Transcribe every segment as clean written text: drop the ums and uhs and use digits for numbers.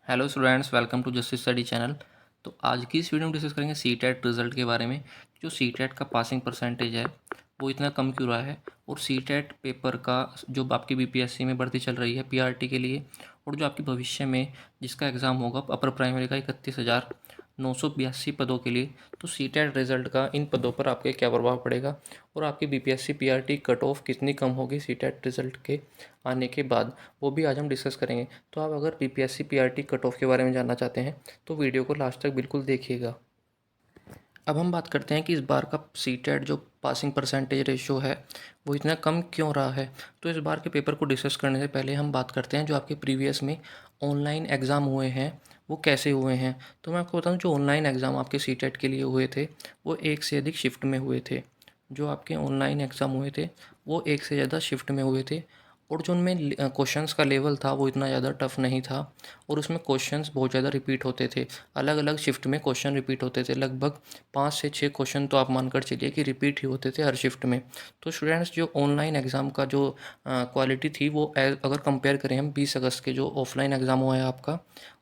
Hello students, welcome to Justice Study channel. तो आज की इस वीडियो में डिस्कस करेंगे सीटेट रिज़ल्ट के बारे में। जो सीटेट का पासिंग परसेंटेज है वो इतना कम क्यों रहा है, और सीटेट पेपर का जो आपकी बीपीएससी में भर्ती चल रही है पीआरटी के लिए, और जो आपके भविष्य में जिसका एग्ज़ाम होगा अपर प्राइमरी का 31,982 पदों के लिए, तो सीटेट रिज़ल्ट का इन पदों पर आपके क्या प्रभाव पड़ेगा, और आपकी बीपीएससी पीआरटी कट ऑफ कितनी कम होगी सीटेट रिज़ल्ट के आने के बाद, वो भी आज हम डिस्कस करेंगे। तो आप अगर बीपीएससी पीआरटी कट ऑफ के बारे में जानना चाहते हैं तो वीडियो को लास्ट तक बिल्कुल देखिएगा। अब हम बात करते हैं कि इस बार का सीटेट जो पासिंग परसेंटेज रेशियो है वो इतना कम क्यों रहा है। तो इस बार के पेपर को डिस्कस करने से पहले हम बात करते हैं जो आपके प्रीवियस में ऑनलाइन एग्ज़ाम हुए हैं वो कैसे हुए हैं। तो मैं आपको बताऊं, जो ऑनलाइन एग्ज़ाम आपके सीटेट के लिए हुए थे वो एक से अधिक शिफ्ट में हुए थे। जो आपके ऑनलाइन एग्ज़ाम हुए थे वो एक से ज़्यादा शिफ्ट में हुए थे, और जो उनमें क्वेश्चंस का लेवल था वो इतना ज़्यादा टफ नहीं था, और उसमें क्वेश्चंस बहुत ज़्यादा रिपीट होते थे। अलग अलग शिफ्ट में क्वेश्चन रिपीट होते थे, लगभग 5 से 6 क्वेश्चन तो आप मानकर चलिए कि रिपीट ही होते थे हर शिफ्ट में। तो स्टूडेंट्स, जो ऑनलाइन एग्ज़ाम का जो क्वालिटी थी वो अगर कंपेयर करें हम 20 अगस्त के जो ऑफलाइन एग्ज़ाम हुआ है आपका,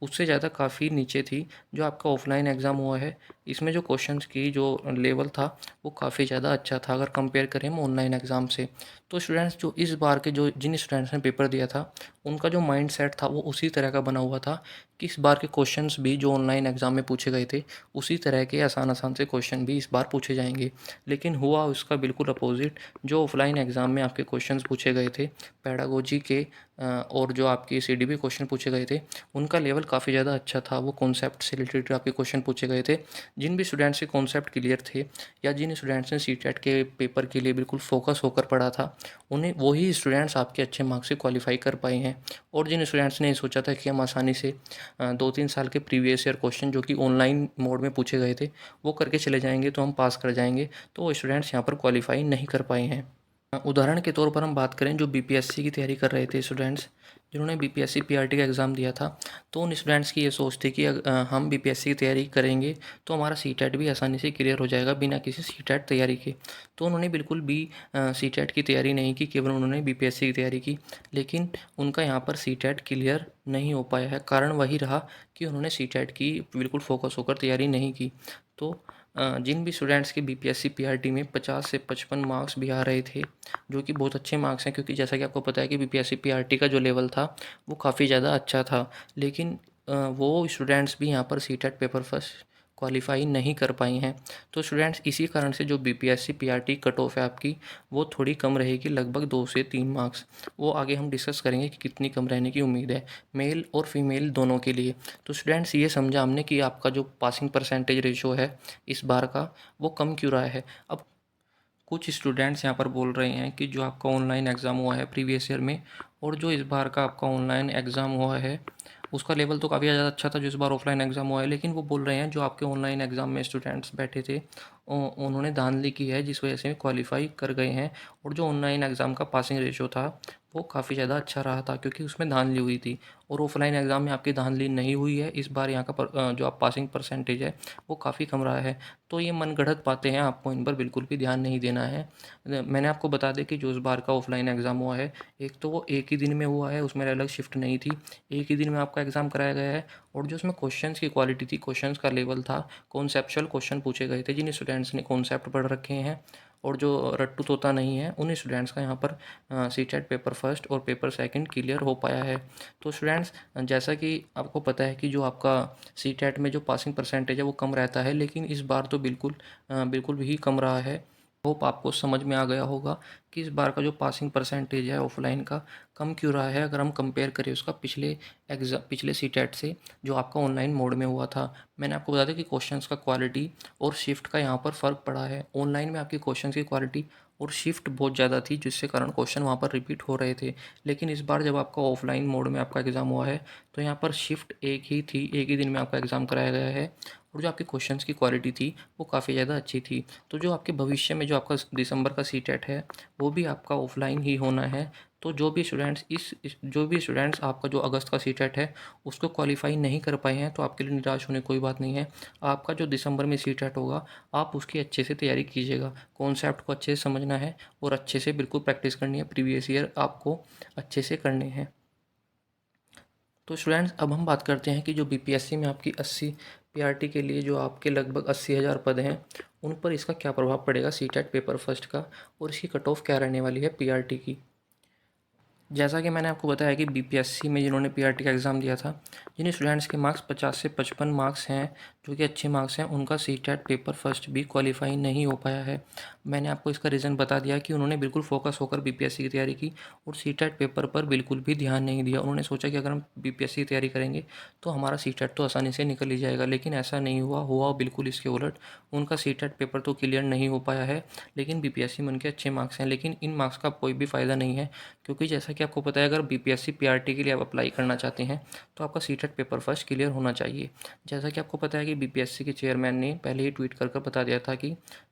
उससे ज़्यादा काफ़ी नीचे थी जो आपका ऑफलाइन एग्ज़ाम हुआ है। इसमें जो क्वेश्चंस की जो लेवल था वो काफ़ी ज़्यादा अच्छा था अगर कंपेयर करें हम ऑनलाइन एग्ज़ाम से। तो स्टूडेंट्स, जो इस बार के जो जिन स्टूडेंट्स ने पेपर दिया था उनका जो माइंड सेट था वो उसी तरह का बना हुआ था कि इस बार के क्वेश्चंस भी जो ऑनलाइन एग्ज़ाम में पूछे गए थे उसी तरह के आसान आसान से क्वेश्चन भी इस बार पूछे जाएंगे। लेकिन हुआ उसका बिल्कुल अपोजिट। जो ऑफलाइन एग्ज़ाम में आपके क्वेश्चंस पूछे गए थे पैडागोजी के, और जो आपके सीडीपी क्वेश्चन पूछे गए थे उनका लेवल काफ़ी ज़्यादा अच्छा था। वो कॉन्सेप्ट से रिलेटेड आपके क्वेश्चन पूछे गए थे। जिन भी स्टूडेंट्स के कॉन्सेप्ट क्लियर थे या जिन स्टूडेंट्स ने सीटेट के पेपर के लिए बिल्कुल फोकस होकर पढ़ा था, उन्हें वही स्टूडेंट्स आपके अच्छे मार्क्स से क्वालिफाई कर पाए हैं। और जिन स्टूडेंट्स ने सोचा था कि हम आसानी से 2-3 साल के प्रीवियस ईयर क्वेश्चन जो कि ऑनलाइन मोड में पूछे गए थे वो करके चले जाएंगे तो हम पास कर जाएंगे, तो वो स्टूडेंट्स यहाँ पर क्वालिफाई नहीं कर पाए हैं। उदाहरण के तौर पर हम बात करें, जो बीपीएससी की तैयारी कर रहे थे स्टूडेंट्स जिन्होंने बीपीएससी पीआरटी का एग्ज़ाम दिया था, तो उन स्टूडेंट्स की ये सोच थी कि हम बीपीएससी की तैयारी करेंगे तो हमारा सीटेट भी आसानी से क्लियर हो जाएगा बिना किसी सीटेट तैयारी के। तो उन्होंने बिल्कुल भी सीटेट की तैयारी नहीं की, केवल उन्होंने बीपीएससी की तैयारी की। लेकिन उनका यहाँ पर सीटेट क्लियर नहीं हो पाया है। कारण वही रहा कि उन्होंने सीटेट की बिल्कुल फोकस होकर तैयारी नहीं की। तो जिन भी स्टूडेंट्स के बीपीएससी पीआरटी में 50 से 55 मार्क्स भी आ रहे थे, जो कि बहुत अच्छे मार्क्स हैं, क्योंकि जैसा कि आपको पता है कि बीपीएससी पीआरटी का जो लेवल था वो काफ़ी ज़्यादा अच्छा था। लेकिन वो स्टूडेंट्स भी यहाँ पर सीटेट पेपर फर्स्ट क्वालिफाई नहीं कर पाई हैं। तो स्टूडेंट्स, इसी कारण से जो बीपीएससी पीआरटी कट ऑफ है आपकी वो थोड़ी कम रहेगी, लगभग 2 से 3 मार्क्स। वो आगे हम डिस्कस करेंगे कि कितनी कम रहने की उम्मीद है मेल और फीमेल दोनों के लिए। तो स्टूडेंट्स, ये समझा हमने कि आपका जो पासिंग परसेंटेज रेशो है इस बार का वो कम क्यों रहा है। अब कुछ स्टूडेंट्स यहाँ पर बोल रहे हैं कि जो आपका ऑनलाइन एग्ज़ाम हुआ है प्रीवियस ईयर में, और जो इस बार का आपका ऑनलाइन एग्ज़ाम हुआ है उसका लेवल तो काफ़ी ज़्यादा अच्छा था जो इस बार ऑफलाइन एग्ज़ाम हुआ है। लेकिन वो बोल रहे हैं जो आपके ऑनलाइन एग्ज़ाम में स्टूडेंट्स बैठे थे उन्होंने धांधली की है जिस वजह से क्वालिफाई कर गए हैं। और जो ऑनलाइन एग्ज़ाम का पासिंग रेशो था वो काफ़ी ज़्यादा अच्छा रहा था क्योंकि उसमें धांधली हुई थी, और ऑफलाइन एग्ज़ाम में आपकी धांधली नहीं हुई है। इस बार यहाँ का जो आप पासिंग परसेंटेज है वो काफ़ी कम रहा है। तो ये मनगढ़ंत बातें हैं, आपको इन पर बिल्कुल भी ध्यान नहीं देना है। मैंने आपको बता दें कि जो इस बार का ऑफलाइन एग्ज़ाम हुआ है, एक तो वो एक ही दिन में हुआ है, उसमें अलग शिफ्ट नहीं थी, एक ही दिन में आपका एग्ज़ाम कराया गया है। और जो उसमें क्वेश्चंस की क्वालिटी थी, क्वेश्चंस का लेवल था, कॉन्सेप्चुअल क्वेश्चन पूछे गए थे जिन स्टूडेंट्स ने कॉन्सेप्ट पढ़ रखे हैं और जो रट्टू तोता नहीं है उन स्टूडेंट्स का यहाँ पर सीटेट पेपर फर्स्ट और पेपर सेकंड क्लियर हो पाया है। तो स्टूडेंट्स, जैसा कि आपको पता है कि जो आपका सीटेट में जो पासिंग परसेंटेज है वो कम रहता है, लेकिन इस बार तो बिल्कुल भी कम रहा है। होप आपको समझ में आ गया होगा कि इस बार का जो पासिंग परसेंटेज है ऑफलाइन का कम क्यों रहा है, अगर हम कंपेयर करें उसका पिछले सीटेट से जो आपका ऑनलाइन मोड में हुआ था। मैंने आपको बता दिया कि क्वेश्चंस का क्वालिटी और शिफ्ट का यहाँ पर फ़र्क पड़ा है। ऑनलाइन में आपकी क्वेश्चंस की क्वालिटी और शिफ्ट बहुत ज़्यादा थी जिससे कारण क्वेश्चन वहाँ पर रिपीट हो रहे थे। लेकिन इस बार जब आपका ऑफलाइन मोड में आपका एग्ज़ाम हुआ है तो यहाँ पर शिफ्ट एक ही थी, एक ही दिन में आपका एग्ज़ाम कराया गया है, और जो आपके क्वेश्चंस की क्वालिटी थी वो काफ़ी ज़्यादा अच्छी थी। तो जो आपके भविष्य में जो आपका दिसंबर का सीटेट है वो भी आपका ऑफलाइन ही होना है। तो जो भी स्टूडेंट्स आपका जो अगस्त का सीटेट है उसको क्वालिफाई नहीं कर पाए हैं तो आपके लिए निराश होने कोई बात नहीं है। आपका जो दिसंबर में सीटेट होगा आप उसकी अच्छे से तैयारी कीजिएगा, कॉन्सेप्ट को अच्छे से समझना है और अच्छे से बिल्कुल प्रैक्टिस करनी है, प्रीवियस ईयर आपको अच्छे से करने हैं। तो स्टूडेंट्स अब हम बात करते हैं कि जो बीपीएससी में आपकी 80 पीआरटी के लिए जो आपके लगभग 80,000 पद हैं उन पर इसका क्या प्रभाव पड़ेगा सीटेट पेपर फर्स्ट का, और इसकी कट ऑफ क्या रहने वाली है पीआरटी की। जैसा कि मैंने आपको बताया कि बीपीएससी में जिन्होंने पीआरटी का एग्ज़ाम दिया था, जिन स्टूडेंट्स के मार्क्स 50 से 55 मार्क्स हैं, जो कि अच्छे मार्क्स हैं, उनका सीटेट पेपर फर्स्ट भी क्वालिफाई नहीं हो पाया है। मैंने आपको इसका रीज़न बता दिया कि उन्होंने बिल्कुल फोकस होकर बीपीएससी की तैयारी की और सीटेट पेपर पर बिल्कुल भी ध्यान नहीं दिया। उन्होंने सोचा कि अगर हम बीपीएससी की तैयारी करेंगे तो हमारा सीटेट तो आसानी से निकल ही जाएगा, लेकिन ऐसा नहीं हुआ बिल्कुल इसके उलट। उनका सीटेट पेपर तो क्लियर नहीं हो पाया है, लेकिन बीपीएससी में उनके अच्छे मार्क्स हैं। लेकिन इन मार्क्स का कोई भी फ़ायदा नहीं है, क्योंकि जैसा कि आपको पता है अगर बीपीएससी पीआरटी के लिए आप अप्लाई करना चाहते हैं तो आपका सीटेट पेपर फर्स्ट क्लियर होना चाहिए। जैसा कि आपको पता है कि बीपीएससी के चेयरमैन ने पहले ही ट्वीट कर बता दिया था कि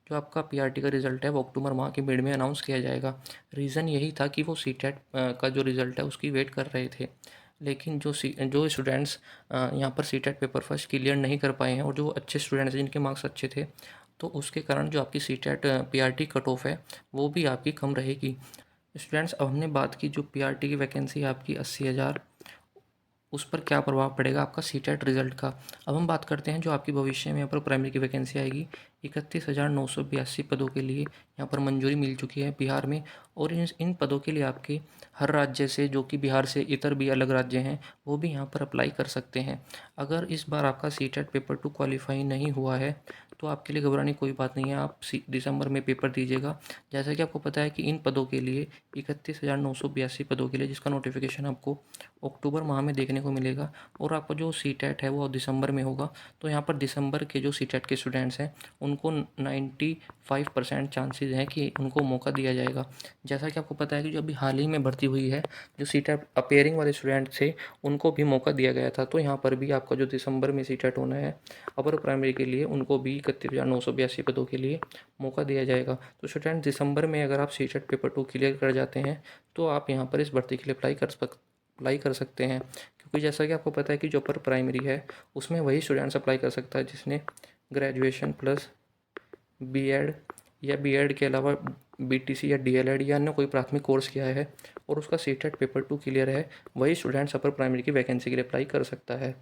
जो आपका पीआरटी का रिजल्ट है वो अक्टूबर माह के मिड में अनाउंस किया जाएगा। रीज़न यही था कि वो सीटेट का जो रिज़ल्ट है उसकी वेट कर रहे थे। लेकिन जो स्टूडेंट्स यहाँ पर सीटेट पेपर फर्स्ट क्लियर नहीं कर पाए हैं और जो अच्छे स्टूडेंट्स हैं जिनके मार्क्स अच्छे थे, तो उसके कारण जो आपकी सीटेट पीआरटी कट ऑफ है वो भी आपकी कम रहेगी। स्टूडेंट्स अब हमने बात की जो पीआरटी की वैकेंसी है आपकी 80,000, उस पर क्या प्रभाव पड़ेगा आपका सीटेट रिजल्ट का। अब हम बात करते हैं जो आपकी भविष्य में यहाँ पर प्राइमरी की वैकेंसी आएगी। 31,982 पदों के लिए यहाँ पर मंजूरी मिल चुकी है बिहार में, और इन पदों के लिए आपके हर राज्य से, जो कि बिहार से इतर भी अलग राज्य हैं, वो भी यहाँ पर अप्लाई कर सकते हैं। अगर इस बार आपका सीटेट पेपर 2 क्वालिफाई नहीं हुआ है तो आपके लिए घबराने की कोई बात नहीं है, आप दिसंबर में पेपर दीजिएगा। जैसा कि आपको पता है कि इन पदों के लिए 31,982 पदों के लिए जिसका नोटिफिकेशन आपको अक्टूबर माह में देखने को मिलेगा, और आपका जो सीटेट है वो दिसंबर में होगा। तो यहाँ पर दिसंबर के जो सीटेट के स्टूडेंट्स हैं उनको 95% चांसेस हैं कि उनको मौका दिया जाएगा। जैसा कि आपको पता है कि जो अभी हाल ही में भर्ती हुई है, जो सीटेट अपेयरिंग वाले स्टूडेंट थे उनको भी मौका दिया गया था। तो यहाँ पर भी आपका जो दिसंबर में सीटेट होना है अपर प्राइमरी के लिए, उनको भी 31,982 पदों के लिए मौका दिया जाएगा। तो स्टूडेंट दिसंबर में अगर आप सीटेट पेपर 2 क्लियर कर जाते हैं तो आप यहाँ पर इस भर्ती के लिए अप्लाई कर सकते हैं, क्योंकि जैसा कि आपको पता है कि जो अपर प्राइमरी है उसमें वही स्टूडेंट्स अप्लाई कर सकता है जिसने ग्रेजुएशन प्लस बीएड या बीएड के अलावा बीटीसी या डीएलएड या अन्य कोई प्राथमिक कोर्स किया है और उसका सीटेट पेपर 2 क्लियर है, वही स्टूडेंट्स अपर प्राइमरी की वैकेंसी के लिए अप्लाई कर सकता है।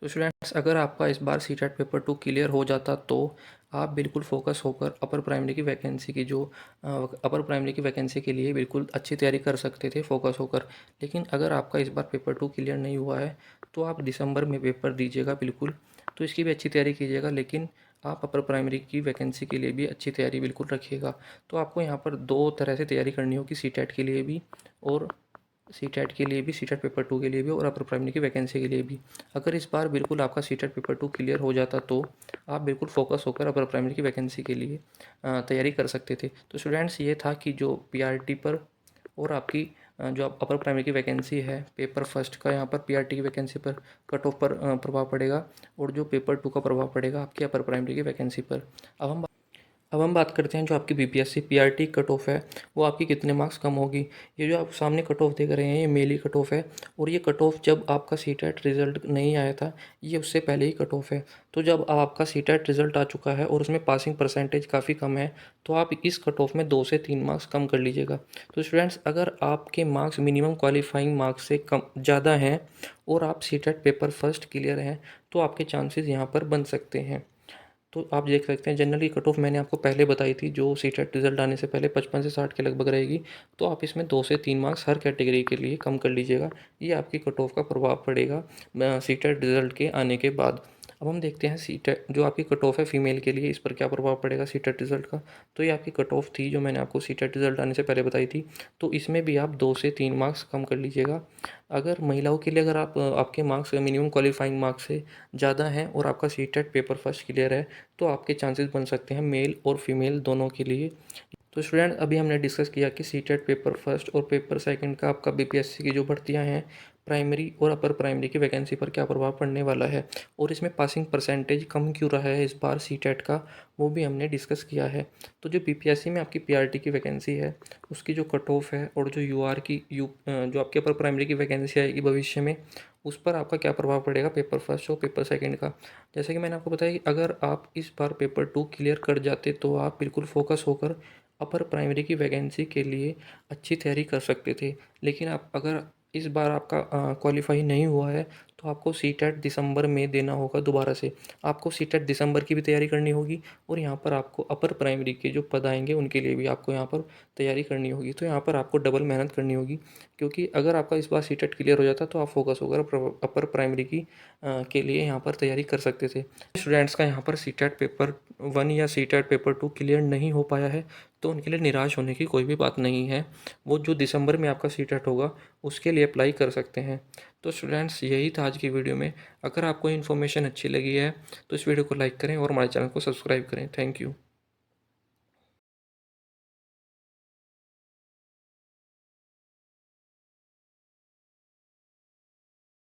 तो स्टूडेंट्स अगर आपका इस बार सीटेट पेपर 2 क्लियर हो जाता तो आप बिल्कुल फोकस होकर अपर प्राइमरी की वैकेंसी की जो अपर प्राइमरी की वैकेंसी के लिए बिल्कुल अच्छी तैयारी कर सकते थे फोकस होकर। लेकिन अगर आपका इस बार पेपर 2 क्लियर नहीं हुआ है तो आप दिसंबर में पेपर दीजिएगा बिल्कुल, तो इसकी भी अच्छी तैयारी कीजिएगा, लेकिन आप अपर प्राइमरी की वैकेंसी के लिए भी अच्छी तैयारी बिल्कुल रखिएगा। तो आपको यहाँ पर दो तरह से तैयारी करनी होगी, सीटेट के लिए भी और सीटेट पेपर 2 के लिए भी, और अपर प्राइमरी की वैकेंसी के लिए भी। अगर इस बार बिल्कुल आपका सीटेट पेपर 2 क्लियर हो जाता तो आप बिल्कुल फोकस होकर अपर प्राइमरी की वैकेंसी के लिए तैयारी कर सकते थे। तो स्टूडेंट्स ये था कि जो पीआरटी पर और आपकी जो अपर प्राइमरी की वैकेंसी है पेपर फर्स्ट का, यहाँ पर पीआरटी की वैकेंसी पर कट ऑफ पर प्रभाव पड़ेगा, और जो पेपर 2 का प्रभाव पड़ेगा आपकी अपर प्राइमरी की वैकेंसी पर। अब हम बात करते हैं जो आपकी बीपीएससी पीआरटी कट ऑफ है वो आपकी कितने मार्क्स कम होगी। ये जो आप सामने कट ऑफ देख रहे हैं ये मेली कट ऑफ है, और ये कट ऑफ जब आपका सीटेट रिजल्ट नहीं आया था ये उससे पहले ही कट ऑफ है। तो जब आपका सीटेट रिजल्ट आ चुका है और उसमें पासिंग परसेंटेज काफ़ी कम है तो आप इस कट ऑफ में 2 से 3 मार्क्स कम कर लीजिएगा। तो स्टूडेंट्स अगर आपके मार्क्स मिनिमम क्वालिफाइंग मार्क्स से कम ज़्यादा हैं और आप सीटेट पेपर फर्स्ट क्लियर हैं तो आपके चांसेस यहाँ पर बन सकते हैं। तो आप देख सकते हैं जनरली कट ऑफ मैंने आपको पहले बताई थी जो सीटेट रिजल्ट आने से पहले 55 से 60 के लगभग रहेगी। तो आप इसमें 2 से 3 मार्क्स हर कैटेगरी के लिए कम कर लीजिएगा, ये आपकी कट ऑफ का प्रभाव पड़ेगा सीटेट रिजल्ट के आने के बाद। अब हम देखते हैं सीटेट जो आपकी कट ऑफ है फीमेल के लिए, इस पर क्या प्रभाव पड़ेगा सीटेट रिजल्ट का। तो ये आपकी कट ऑफ थी जो मैंने आपको सीटेट रिजल्ट आने से पहले बताई थी, तो इसमें भी आप 2 से 3 मार्क्स कम कर लीजिएगा। अगर महिलाओं के लिए अगर आप आपके मार्क्स मिनिमम क्वालिफाइंग मार्क्स से ज़्यादा हैं और आपका सीटेट पेपर फर्स्ट क्लियर है तो आपके चांसेस बन सकते हैं मेल और फीमेल दोनों के लिए। तो स्टूडेंट अभी हमने डिस्कस किया कि सीटेट पेपर फर्स्ट और पेपर सेकंड का आपका बीपीएससी की जो भर्तियां हैं प्राइमरी और अपर प्राइमरी की वैकेंसी पर क्या प्रभाव पड़ने वाला है, और इसमें पासिंग परसेंटेज कम क्यों रहा है इस बार सीटेट का, वो भी हमने डिस्कस किया है। तो जो बीपीएससी में आपकी पीआरटी की वैकेंसी है उसकी जो कट ऑफ है और जो यूआर की जो आपके अपर प्राइमरी की वैकेंसी आएगी भविष्य में उस पर आपका क्या प्रभाव पड़ेगा पेपर फर्स्ट और पेपर सेकंड का। जैसे कि मैंने आपको बताया कि अगर आप इस बार पेपर 2 क्लियर कर जाते तो आप बिल्कुल फोकस होकर अपर प्राइमरी की वैकेंसी के लिए अच्छी तैयारी कर सकते थे। लेकिन आप अगर इस बार आपका क्वालिफाई नहीं हुआ है तो आपको सीटेट दिसंबर में देना होगा दोबारा से। आपको सीटेट दिसंबर की भी तैयारी करनी होगी और यहाँ पर आपको अपर प्राइमरी के जो पद आएंगे उनके लिए भी आपको यहाँ पर तैयारी करनी होगी। तो यहाँ पर आपको डबल मेहनत करनी होगी, क्योंकि अगर आपका इस बार सीटेट क्लियर हो जाता तो आप फोकस होकर अपर प्राइमरी की के लिए यहाँ पर तैयारी कर सकते थे। स्टूडेंट्स का यहाँ पर सीटेट पेपर 1 या सीटेट पेपर 2 क्लियर नहीं हो पाया है तो उनके लिए निराश होने की कोई भी बात नहीं है। वो जो दिसंबर में आपका सीटेट होगा उसके लिए अप्लाई कर सकते हैं। तो स्टूडेंट्स, यही था आज की वीडियो में। अगर आपको इन्फॉर्मेशन अच्छी लगी है तो इस वीडियो को लाइक करें और हमारे चैनल को सब्सक्राइब करें। Thank you.